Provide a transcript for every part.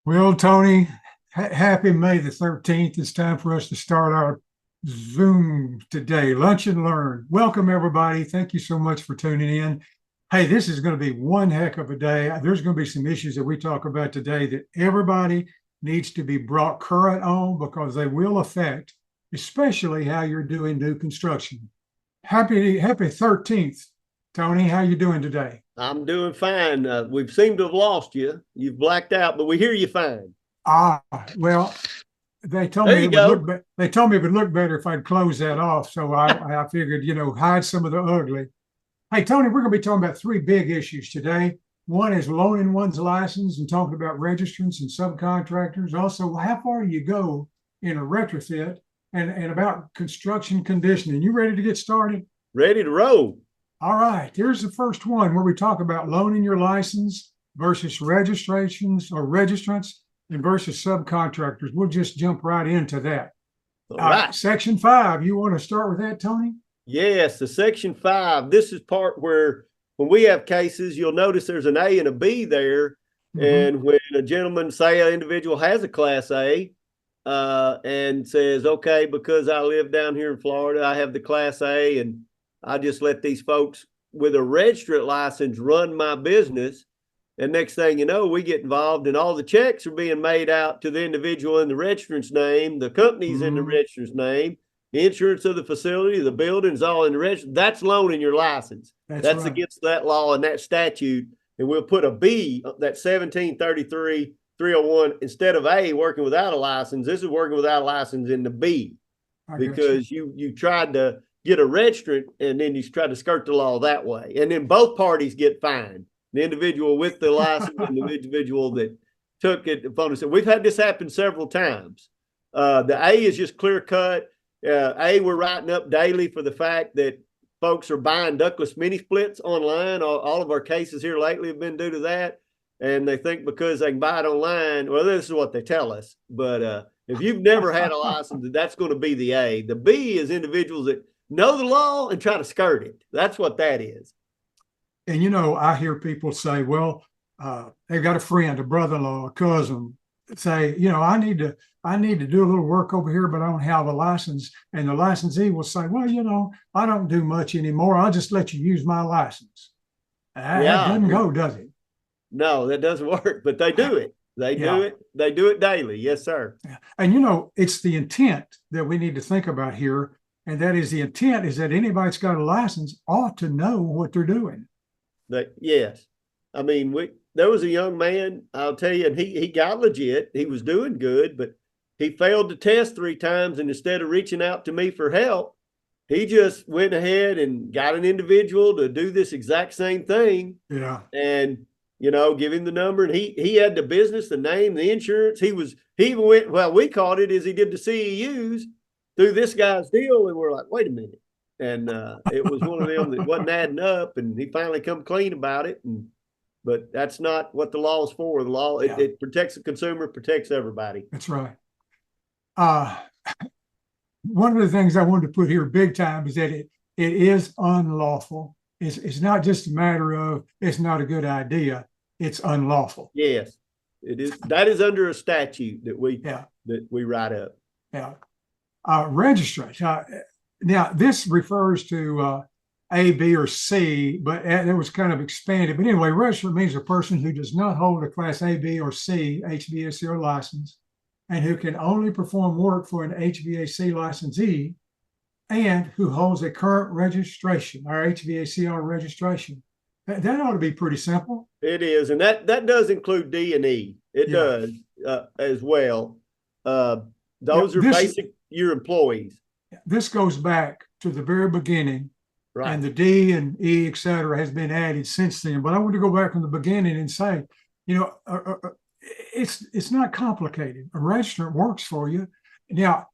Well, Tony, happy May the 13th. It's time for us to start our Zoom today. Lunch and Learn. Welcome, everybody. Thank you so much for tuning in. Hey, this is going to be one heck of a day. There's going to be some issues that we talk about today that everybody needs to be brought current on because they will affect, especially how you're doing new construction. Happy 13th, Tony. How you doing today? I'm doing fine. We've seemed to have lost you. You've blacked out, but we hear you fine. Ah, well, they told There me you it would go. they told me it would look better if I'd close that off. So I figured, hide some of the ugly. Hey, Tony, we're going to be talking about three big issues today. One is loaning one's license and talking about registrants and subcontractors. Also, how far do you go in a retrofit and about construction conditioning? You ready to get started? Ready to roll. All right, here's the first one where we talk about loaning your license versus registrations or registrants and versus subcontractors. We'll just jump right into that. All right. Section 5, you want to start with that, Tony? Yes, the section 5. This is part where when we have cases, you'll notice there's an A and a B there. Mm-hmm. And when a gentleman, say an individual has a class A, and says, okay, because I live down here in Florida, I have the class A and I just let these folks with a registrant license run my business. And next thing you know, we get involved and all the checks are being made out to the individual in the registrant's name, the company's in the Mm-hmm. registrant's name, the insurance of the facility, the building's all in the register. That's loaning your license. That's That's right. against that law and that statute. And we'll put a B, that 1733 301, instead of A, working without a license. This is working without a license in the B, I got you. because you tried to get a registrant and then you tried to skirt the law that way. And then both parties get fined. The individual with the license and the individual that took it upon us. We've had this happen several times. The A is just clear cut. A, we're writing up daily for the fact that folks are buying ductless mini splits online. All of our cases here lately have been due to that. And they think because they can buy it online, well, this is what they tell us. But if you've never had a license, that's going to be the A. The B is individuals that know the law and try to skirt it. That's what that is. And I hear people say, well, they've got a friend, a brother-in-law, a cousin, say, I need to do a little work over here, but I don't have a license. And the licensee will say, well, I don't do much anymore. I'll just let you use my license. That Yeah. doesn't go, does it? No, that doesn't work, but they do it. They do Yeah. it. They do it daily. Yes, sir. Yeah. And it's the intent that we need to think about here. And that is the intent is that anybody that's got a license ought to know what they're doing. Yes. I mean, there was a young man, I'll tell you, and he got legit. He was doing good, but he failed the test 3 times, and instead of reaching out to me for help, he just went ahead and got an individual to do this exact same thing. Yeah. And give him the number, and he had the business, the name, the insurance. He even went, well, we called it, is he did the CEUs through this guy's deal, and we're like, wait a minute. And it was one of them that wasn't adding up, and he finally come clean about it. But that's not what the law is for. The law, Yeah. it protects the consumer, protects everybody. That's right. Uh, One of the things I wanted to put here big time is that it is unlawful. It's not just a matter of it's not a good idea. It's unlawful. Yes, it is. That is under a statute that we Yeah. write up. Yeah. Registration. Now, this refers to A, B, or C, but it was kind of expanded. But anyway, registrant means a person who does not hold a Class A, B, or C HVAC license and who can only perform work for an HVAC licensee and who holds a current registration, our HVACR registration. That ought to be pretty simple. It is, and that does include D and E. It Yeah. does as well. Those Yeah, are basic your employees, this goes back to the very beginning, right? and the D and E, et cetera, has been added since then. But I want to go back from the beginning and say, it's not complicated. A registrant works for you. Now,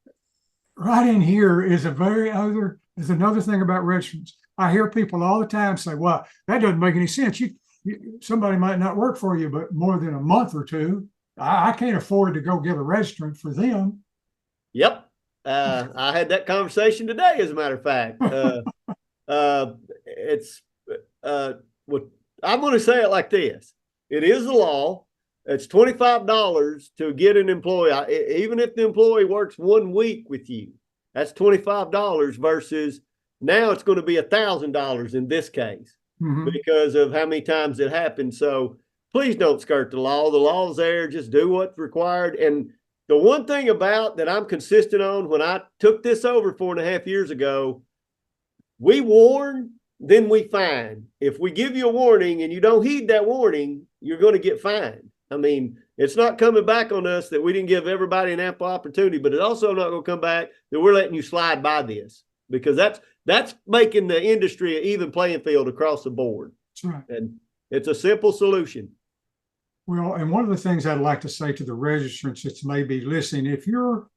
right in here is another thing about registrants. I hear people all the time say, "Well, that doesn't make any sense. Somebody might not work for you, but more than a month or two. I can't afford to go get a registrant for them." Yep. I had that conversation today, as a matter of fact. It's what I'm going to say it like this: it is the law. it's $25 to get an employee. Even if the employee works 1 week with you, that's $25 versus now it's going to be $1,000 in this case because of how many times it happened. So please don't skirt the law. The law's there. Just do what's required. And the one thing about that I'm consistent on, when I took this over 4.5 years ago, we warn, then we fine. If we give you a warning and you don't heed that warning, you're going to get fined. I mean, it's not coming back on us that we didn't give everybody an ample opportunity, but it's also not going to come back that we're letting you slide by this, because that's making the industry an even playing field across the board. That's right. And it's a simple solution. Well, and one of the things I'd like to say to the registrants that may be listening, if your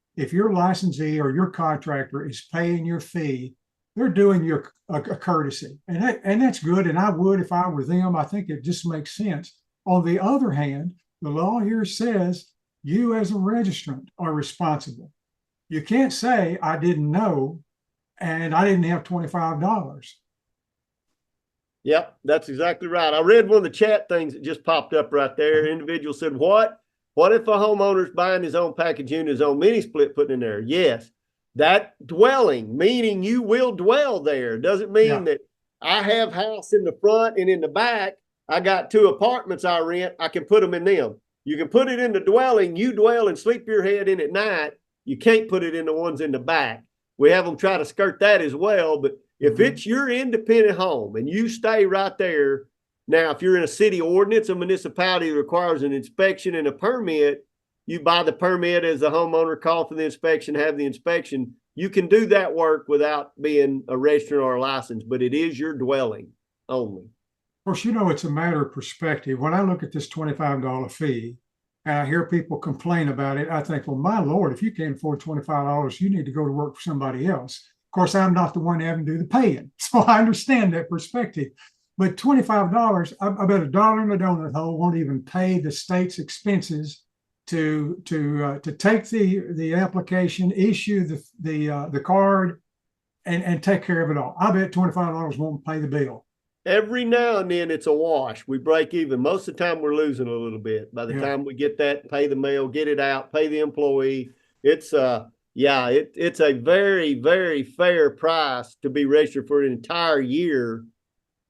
licensee or your contractor is paying your fee, they're doing you a courtesy, and that's good. And I would, if I were them, I think it just makes sense. On the other hand, the law here says you as a registrant are responsible. You can't say I didn't know and I didn't have $25. Yep, that's exactly right. I read one of the chat things that just popped up right there. Individual said, what if a homeowner's buying his own package unit, his own mini split putting in there? Yes. That dwelling, meaning you will dwell there, doesn't mean that I have house in the front and in the back. I got 2 apartments I rent. I can put them in them. You can put it in the dwelling. You dwell and sleep your head in at night. You can't put it in the ones in the back. We have them try to skirt that as well. But if it's your independent home and you stay right there, now, if you're in a city ordinance, a municipality that requires an inspection and a permit, you buy the permit as the homeowner, call for the inspection, have the inspection. You can do that work without being a registrant or a license, but it is your dwelling only. Of course, it's a matter of perspective. When I look at this $25 fee and I hear people complain about it, I think, well, my Lord, if you can't afford $25, you need to go to work for somebody else. Of course, I'm not the one having to do the paying. So I understand that perspective. But $25, I bet $1 in the donut hole won't even pay the state's expenses to take the application, issue the card, and take care of it all. I bet $25 won't pay the bill. Every now and then it's a wash. We break even. Most of the time we're losing a little bit. By the time we get that, pay the mail, get it out, pay the employee, it's a very, very fair price to be registered for an entire year.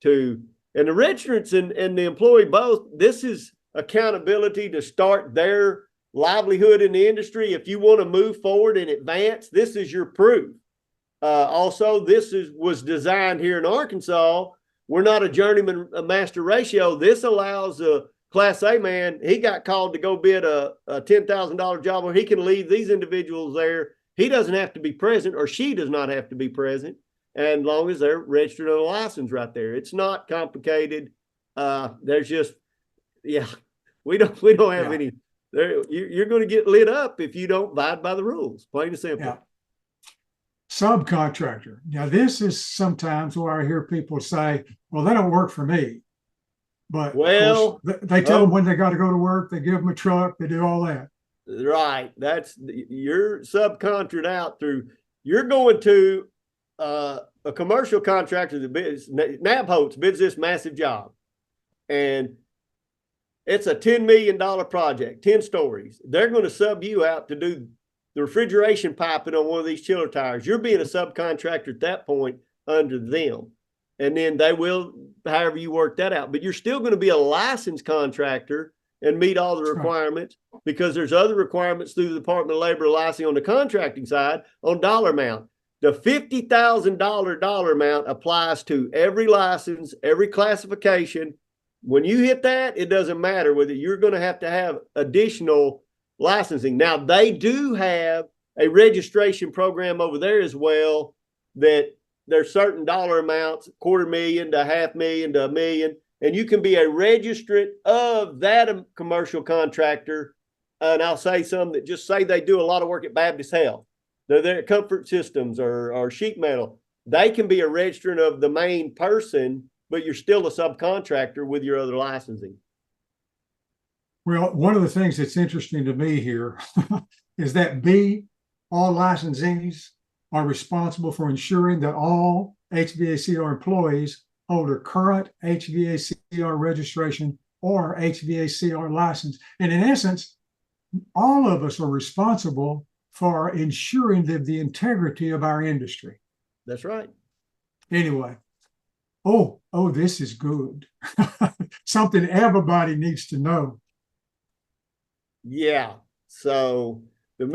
And the registrants and the employee both, this is accountability to start their livelihood in the industry. If you want to move forward and advance, this is your proof. Also, this was designed here in Arkansas. We're not a journeyman master ratio. This allows a Class A man, he got called to go bid a $10,000 job where he can leave these individuals there. He doesn't have to be present, or she does not have to be present, and long as they're registered on a license right there. It's not complicated. There's just, we don't have any. You're going to get lit up if you don't abide by the rules. Plain and simple. Yeah. Subcontractor. Now, this is sometimes where I hear people say, well, they don't work for me. But of course, they tell them when they got to go to work, they give them a truck, they do all that. Right. You're subcontracted out through, you're going to a commercial contractor that bids, Nabholz bids this massive job. And it's a $10 million project, 10 stories. They're going to sub you out to do the refrigeration piping on one of these chiller tires. You're being a subcontractor at that point under them. And then they will, however you work that out. But you're still going to be a licensed contractor and meet all the requirements, because there's other requirements through the Department of Labor licensing on the contracting side on dollar amount. The $50,000 dollar amount applies to every license, every classification. When you hit that, it doesn't matter whether you're going to have additional licensing. Now, they do have a registration program over there as well, that there's certain dollar amounts, $250,000 to $500,000 to $1 million, and you can be a registrant of that commercial contractor. And I'll say some that just say they do a lot of work at Baptist Health. They're there at Comfort Systems or Sheet Metal. They can be a registrant of the main person, but you're still a subcontractor with your other licensing. Well, one of the things that's interesting to me here is that all licensees are responsible for ensuring that all HVACR employees hold a current HVACR registration or HVACR license. And in essence, all of us are responsible for ensuring the integrity of our industry. That's right. Anyway, this is good. Something everybody needs to know. Yeah. So the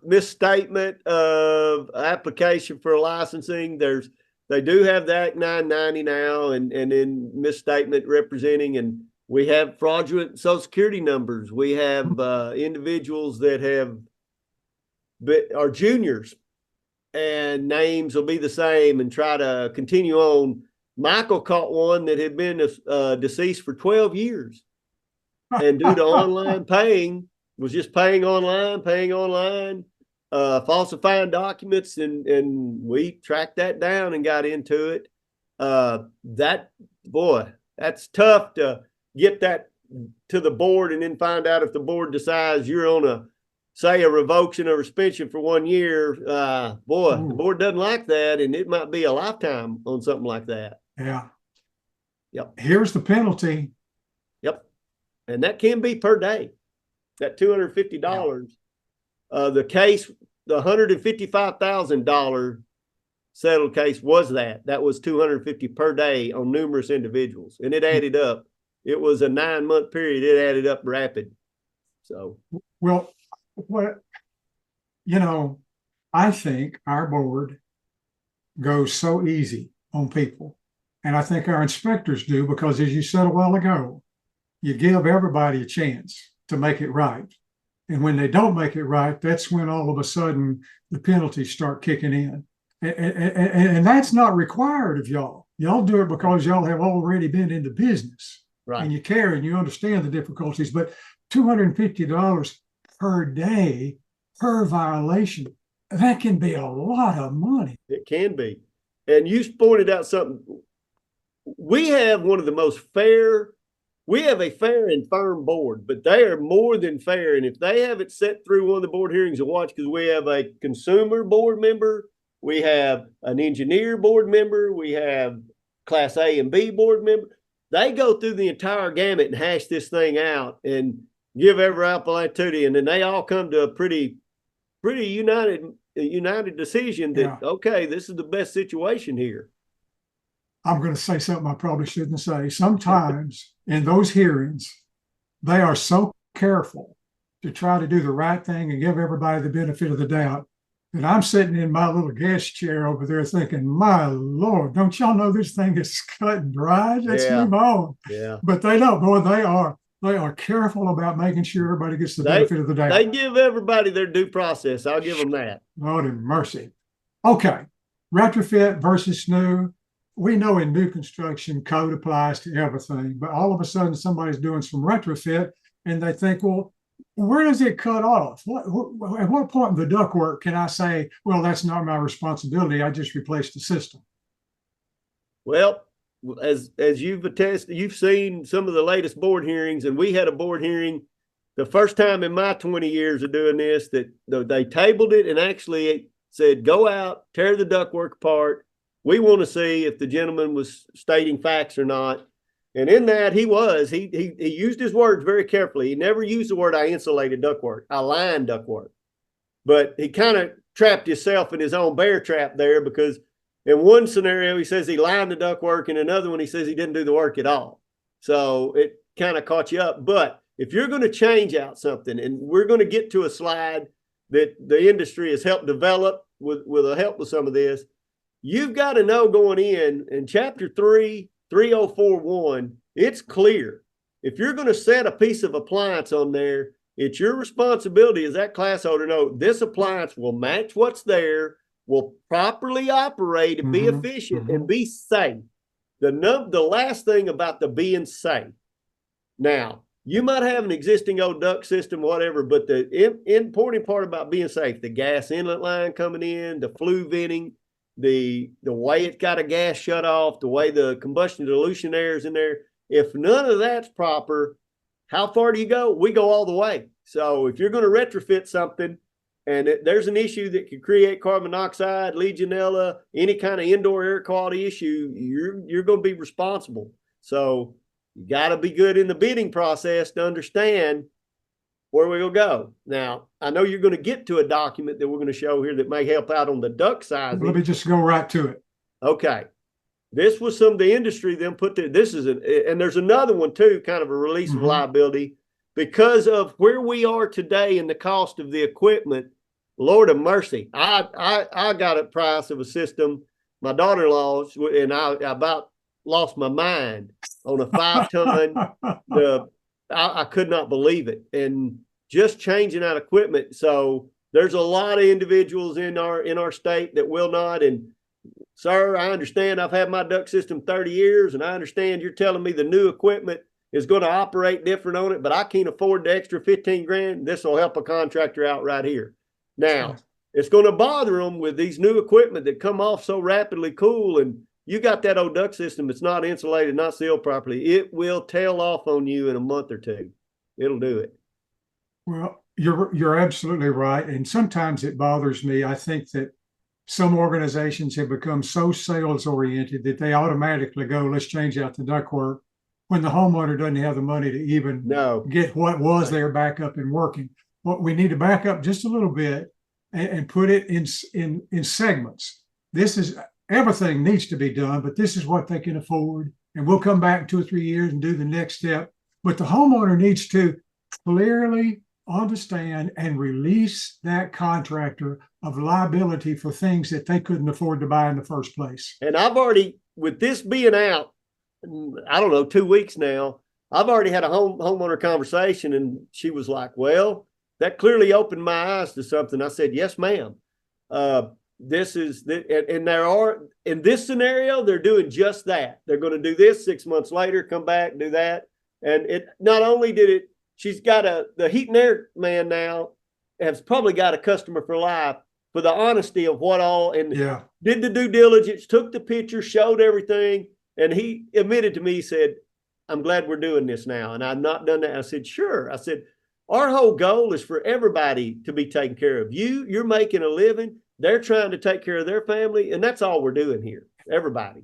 misstatement of application for licensing, they do have the Act 990 now, and then misstatement representing, and we have fraudulent Social Security numbers. We have individuals that are juniors, and names will be the same and try to continue on. Michael caught one that had been deceased for 12 years, and due to online paying, was just paying online, falsifying documents, and we tracked that down and got into it. That's tough to get that to the board and then find out if the board decides you're on a revocation or suspension for 1 year. The board doesn't like that, and it might be a lifetime on something like that. Yeah. Yep. Here's the penalty. Yep. And that can be per day, that $250. Yeah. The case, the $155,000 settled case was that was $250 per day on numerous individuals, and it added up. It was a 9-month period. It added up rapid. So, well, I think our board goes so easy on people. And I think our inspectors do, because as you said a while ago, you give everybody a chance to make it right. And when they don't make it right, that's when all of a sudden the penalties start kicking in. And that's not required of y'all. Y'all do it because y'all have already been in the business. Right. And you care and you understand the difficulties. But $250 per day per violation, that can be a lot of money. It can be. And you pointed out something. We have one of the most fair, we have a fair and firm board, but they are more than fair. And if they haven't sat through one of the board hearings and watched, because we have a consumer board member, we have an engineer board member, we have Class A and B board member. They go through the entire gamut and hash this thing out and give every opportunity, and then they all come to a pretty united decision that, okay, this is the best situation here. I'm going to say something I probably shouldn't say. Sometimes in those hearings, they are so careful to try to do the right thing and give everybody the benefit of the doubt that I'm sitting in my little guest chair over there thinking, my Lord, don't y'all know this thing is cut and dried? Let's move on. Yeah. But they don't, boy, they are careful about making sure everybody gets the benefit of the doubt. They give everybody their due process. I'll give them that. Lord have mercy. Okay. Retrofit versus new. We know in new construction, code applies to everything, but all of a sudden somebody's doing some retrofit and they think, well, where does it cut off? At what point in the ductwork can I say, well, that's not my responsibility, I just replaced the system? Well, as you've attested, you've seen some of the latest board hearings, and we had a board hearing the first time in my 20 years of doing this that they tabled it and actually said, go out, tear the ductwork apart. We want to see if the gentleman was stating facts or not. And in that, he used his words very carefully. He never used the word I insulated ductwork. I lined ductwork. But he kind of trapped himself in his own bear trap there, because in one scenario, he says he lined the ductwork. In another one, he says he didn't do the work at all. So it kind of caught you up. But if you're going to change out something, and we're going to get to a slide that the industry has helped develop with the help of some of this, you've got to know going in Chapter 3, 3041, it's clear. If you're going to set a piece of appliance on there, it's your responsibility as that class holder to know this appliance will match what's there, will properly operate and be efficient and be safe. The last thing about the being safe. Now, you might have an existing old duct system, whatever, but the important part about being safe, the gas inlet line coming in, the flue venting, the way it's got a gas shut off, the way the combustion dilution air is in there. If none of that's proper, how far do you go? We go all the way. So if you're going to retrofit something and there's an issue that could create carbon monoxide, Legionella, any kind of indoor air quality issue, you're going to be responsible. So You got to be good in the bidding process to understand where we'll go. Now, I know you're going to get to a document that we're going to show here that may help out on the duct sizing. Let me just go right to it. Okay. This was some of the industry then put there. This is and there's another one too, kind of a release of liability because of where we are today and the cost of the equipment. Lord of mercy. I got a price of a system. My daughter-in-law and I about lost my mind on a 5-ton. I could not believe it. And just changing out equipment. So there's a lot of individuals in our state that will not. And sir, I understand I've had my duct system 30 years, and I understand you're telling me the new equipment is going to operate different on it, but I can't afford the extra 15 grand. This will help a contractor out right here. Now, it's going to bother them with these new equipment that come off so rapidly cool, and you got that old duct system that's not insulated, not sealed properly. It will tail off on you in a month or two. It'll do it. Well, you're absolutely right. And sometimes it bothers me. I think that some organizations have become so sales oriented that they automatically go, let's change out the ductwork when the homeowner doesn't have the money to even get what was there back up and working. What we need to back up just a little bit and put it in segments. This is everything needs to be done, but this is what they can afford. And we'll come back in 2 or 3 years and do the next step. But the homeowner needs to clearly understand and release that contractor of liability for things that they couldn't afford to buy in the first place. And I've already, with this being out, I don't know, 2 weeks now, I've already had a homeowner conversation, and she was like, well, that clearly opened my eyes to something. I said, yes, ma'am. This is, and there are, in this scenario, they're doing just that. They're going to do this 6 months later, come back, do that. And it not only did it, she's got the heat and air man now has probably got a customer for life for the honesty of what all, and did the due diligence, took the picture, showed everything. And he admitted to me, he said, I'm glad we're doing this now. And I've not done that. I said, sure. I said, our whole goal is for everybody to be taken care of. You're making a living. They're trying to take care of their family. And that's all we're doing here. Everybody.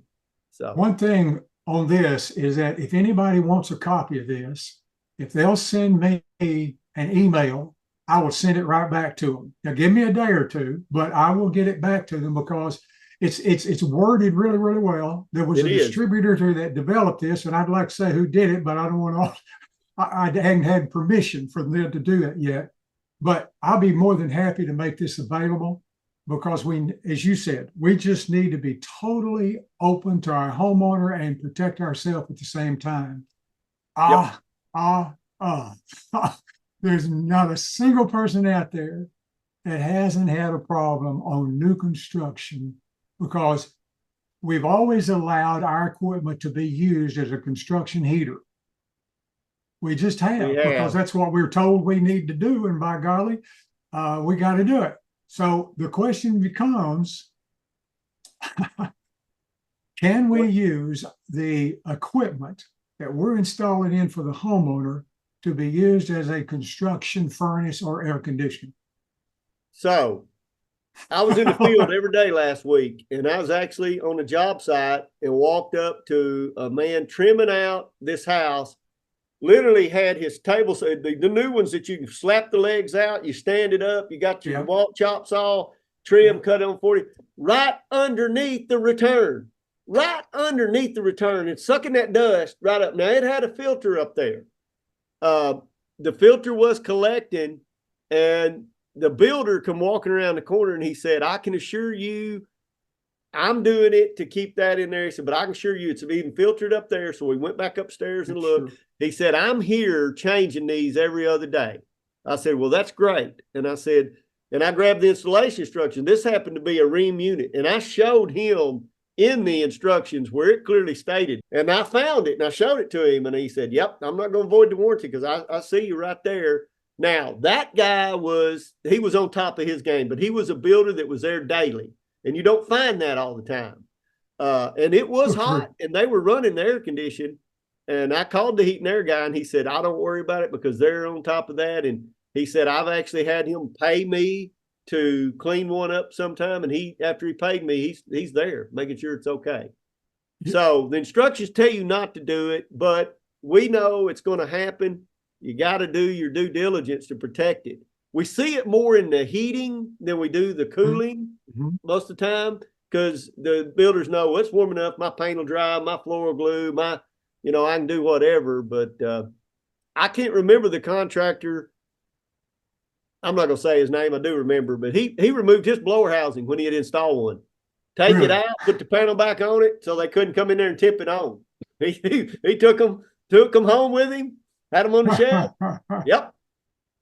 So one thing on this is that if anybody wants a copy of this, if they'll send me an email, I will send it right back to them. Now, give me a day or two, but I will get it back to them because it's worded really, really well. There was a distributor that developed this, and I'd like to say who did it, but I don't want to. I hadn't had permission for them to do it yet. But I'll be more than happy to make this available because we, as you said, we just need to be totally open to our homeowner and protect ourselves at the same time. There's not a single person out there that hasn't had a problem on new construction because we've always allowed our equipment to be used as a construction heater. We just have because that's what we're told we need to do. And by golly, we got to do it. So the question becomes, can we use the equipment that we're installing in for the homeowner to be used as a construction furnace or air conditioning? So I was in the field every day last week, and I was actually on a job site and walked up to a man trimming out this house. Literally had his table, so the new ones that you can slap the legs out, you stand it up, you got your chop saw, trim, cut on 40, right underneath the return. It's sucking that dust right up. Now, it had a filter up there. The filter was collecting, and the builder come walking around the corner, and he said, I can assure you, I'm doing it to keep that in there. He said, but I can assure you it's even filtered up there. So we went back upstairs and looked. He said, I'm here changing these every other day. I said, well, that's great. And I said, and I grabbed the installation instruction. This happened to be a ream unit. And I showed him in the instructions where it clearly stated. And I found it and I showed it to him. And he said, yep, I'm not going to void the warranty because I see you right there. Now, that guy he was on top of his game, but he was a builder that was there daily. And you don't find that all the time. And it was hot, and they were running the air condition. And I called the heat and air guy, and he said, I don't worry about it because they're on top of that. And he said, I've actually had him pay me to clean one up sometime. And after he paid me, he's there making sure it's okay. Yeah. So the instructions tell you not to do it, but we know it's going to happen. You got to do your due diligence to protect it. We see it more in the heating than we do the cooling most of the time, because the builders know it's warm enough. My paint will dry, my floor will glue, I can do whatever. But I can't remember the contractor. I'm not going to say his name. I do remember, but he removed his blower housing when he had installed one. Take it out, put the panel back on it so they couldn't come in there and tip it on. He took them home with him, had them on the shelf. Yep.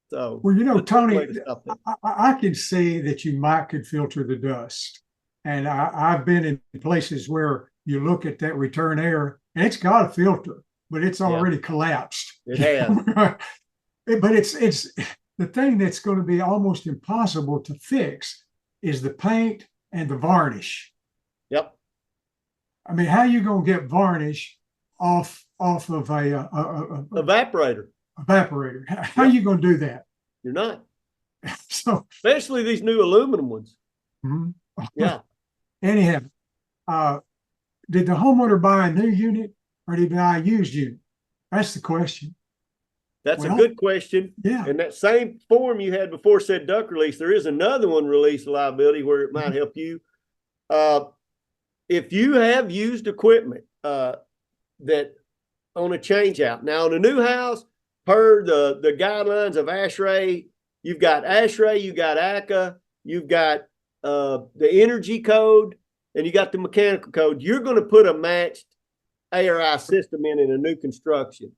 So, well, Tony, I can see that you could filter the dust. And I've been in places where you look at that return air and it's got a filter, but it's already collapsed. It has. But it's the thing that's going to be almost impossible to fix is the paint and the varnish. Yep. I mean, how are you going to get varnish off of a evaporator? How are you going to do that? You're not. So, especially these new aluminum ones. Yeah. Anyhow, did the homeowner buy a new unit or did he buy a used unit? That's the question. That's a good question. Yeah. And that same form you had before said duct release, there is another one, release liability, where it might help you. If you have used equipment that on a change out. Now, in a new house, per the guidelines of ASHRAE, you've got ASHRAE, you've got ACA, you've got the energy code, and you got the mechanical code. You're going to put a matched ARI system in a new construction.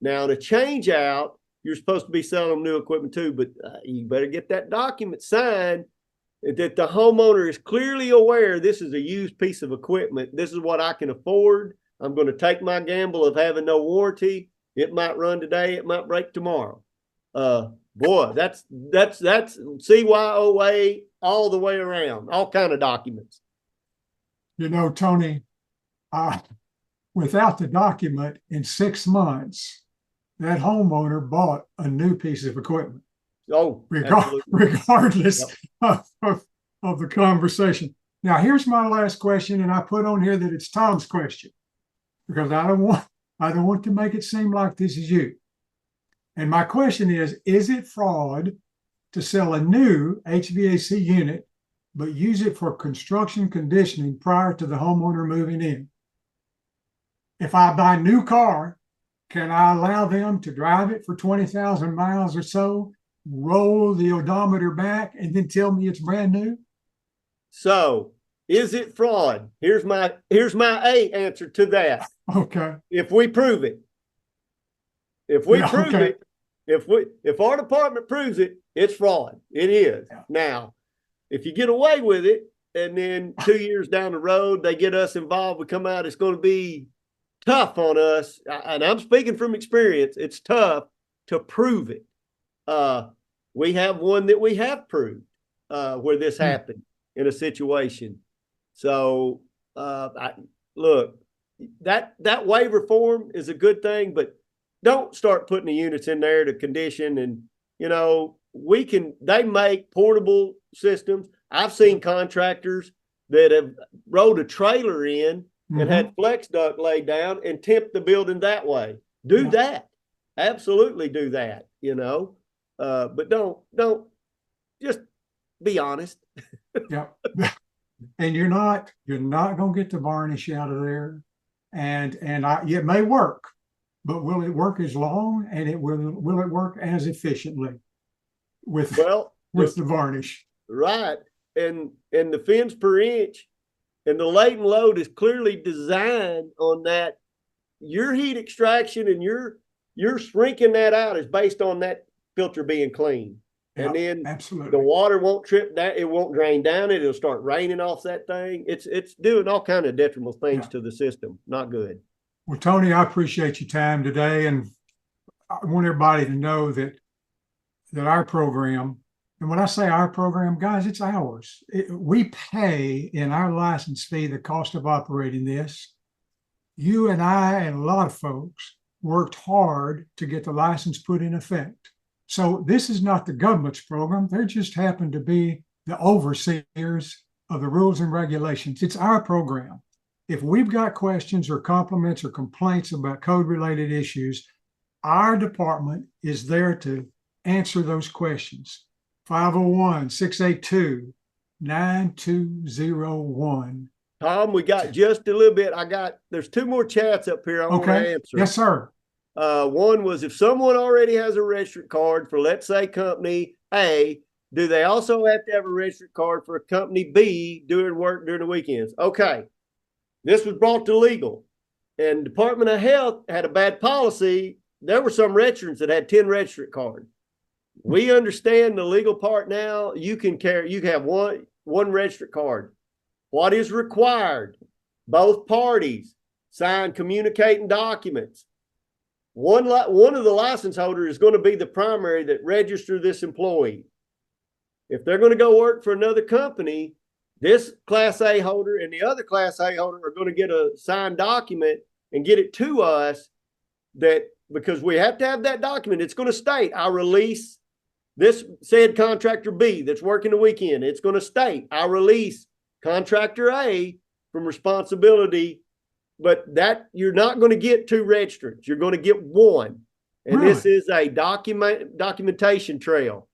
Now, in a change out, you're supposed to be selling them new equipment too, but you better get that document signed that the homeowner is clearly aware this is a used piece of equipment. This is what I can afford. I'm going to take my gamble of having no warranty. It might run today. It might break tomorrow. Boy, that's CYOA all the way around, all kind of documents. Tony, without the document in 6 months, that homeowner bought a new piece of equipment. Oh, regardless of the conversation. Now, here's my last question, and I put on here that it's Tom's question because I don't want to make it seem like this is you. And my question is it fraud to sell a new HVAC unit but use it for construction conditioning prior to the homeowner moving in? If I buy a new car, can I allow them to drive it for 20,000 miles or so, roll the odometer back, and then tell me it's brand new? So, is it fraud? Here's my A answer to that. Okay. If we prove it. If we prove it, if our department proves it, it's fraud. It is. Yeah. Now, if you get away with it, and then 2 years down the road, they get us involved, we come out, it's going to be tough on us. And I'm speaking from experience. It's tough to prove it. We have one that we have proved where this happened in a situation. So, look, that waiver form is a good thing, but don't start putting the units in there to condition. And, they make portable systems. I've seen contractors that have rolled a trailer in and had flex duct laid down and temped the building that way. Do that. Absolutely do that, but don't just be honest. Yeah. And you're not going to get the varnish out of there. And it may work, but will it work as long, and will it work as efficiently with the varnish? Right. And the fins per inch and the latent load is clearly designed on that. Your heat extraction and your shrinking that out is based on that filter being clean. Yeah, and then absolutely. The water won't trip down. It won't drain down it. It'll start raining off that thing. It's doing all kind of detrimental things to the system. Not good. Well, Tony, I appreciate your time today. And I want everybody to know that our program, and when I say our program, guys, it's ours. We pay in our license fee the cost of operating this. You and I and a lot of folks worked hard to get the license put in effect. So this is not the government's program. They just happen to be the overseers of the rules and regulations. It's our program. if we've got questions or compliments or complaints about code-related issues, our department is there to answer those questions. 501-682-9201. Tom, we got just a little bit. There's two more chats up here I want to Okay. answer. Yes, sir. One was, if someone already has a registrant card for, let's say, company A, do they also have to have a registrant card for company B doing work during the weekends? Okay. This was brought to legal, and Department of Health had a bad policy. There were some registrants that had 10 registrant cards. We understand the legal part now. You can have one registrant card. What is required? Both parties sign communicating documents. One of the license holders is going to be the primary that register this employee. If they're going to go work for another company, this Class A holder and the other Class A holder are going to get a signed document and get it to us, that because we have to have that document. It's going to state, I release this said contractor B that's working the weekend. It's going to state, I release contractor A from responsibility, but that you're not going to get two registrants. You're going to get one. And Really? This is a documentation trail.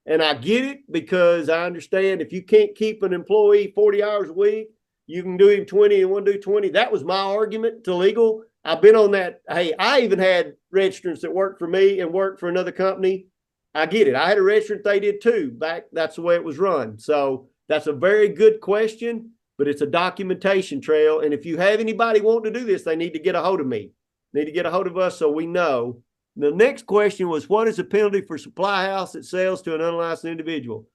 And I get it, because I understand if you can't keep an employee 40 hours a week, you can do him 20 and one do 20. That was my argument to legal. I've been on that. Hey, I even had registrants that worked for me and worked for another company. I get it. I had a registrant, they did too. That's the way it was run. So that's a very good question, but it's a documentation trail. And if you have anybody wanting to do this, they need to get a hold of me. Need to get a hold of us so we know. The next question was, what is the penalty for supply house that sells to an unlicensed individual?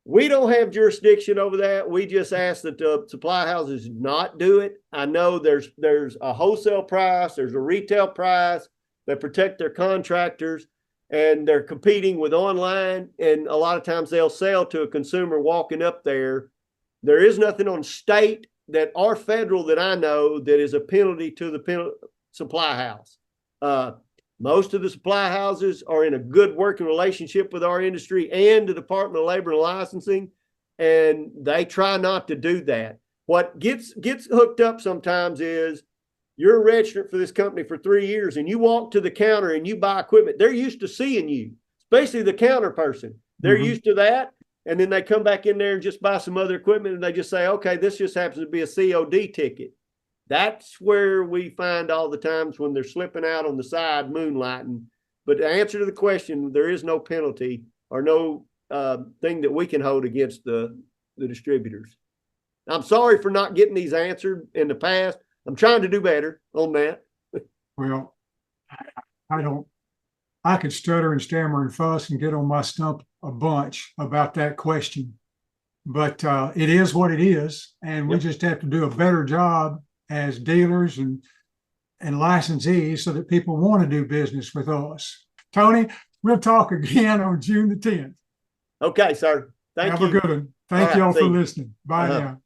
We don't have jurisdiction over that. We just ask that the supply houses not do it. I know there's a wholesale price, there's a retail price that protect their contractors, and they're competing with online. And a lot of times they'll sell to a consumer walking up there. There is nothing on state or federal that I know that is a penalty to the supply house. Most of the supply houses are in a good working relationship with our industry and the Department of Labor and Licensing, and they try not to do that. What gets hooked up sometimes is, you're a registrant for this company for 3 years and you walk to the counter and you buy equipment. They're used to seeing you, especially the counter person. They're used to that. And then they come back in there and just buy some other equipment, and they just say, okay, this just happens to be a COD ticket. That's where we find all the times when they're slipping out on the side, moonlighting. But to answer to the question, there is no penalty or no thing that we can hold against the distributors. I'm sorry for not getting these answered in the past. I'm trying to do better on that. Well, I could stutter and stammer and fuss and get on my stump a bunch about that question, but it is what it is. And we just have to do a better job as dealers and licensees so that people want to do business with us. Tony, we'll talk again on June the 10th. Okay, sir. Thank you. Have a good one. Thank you all for listening. Bye now.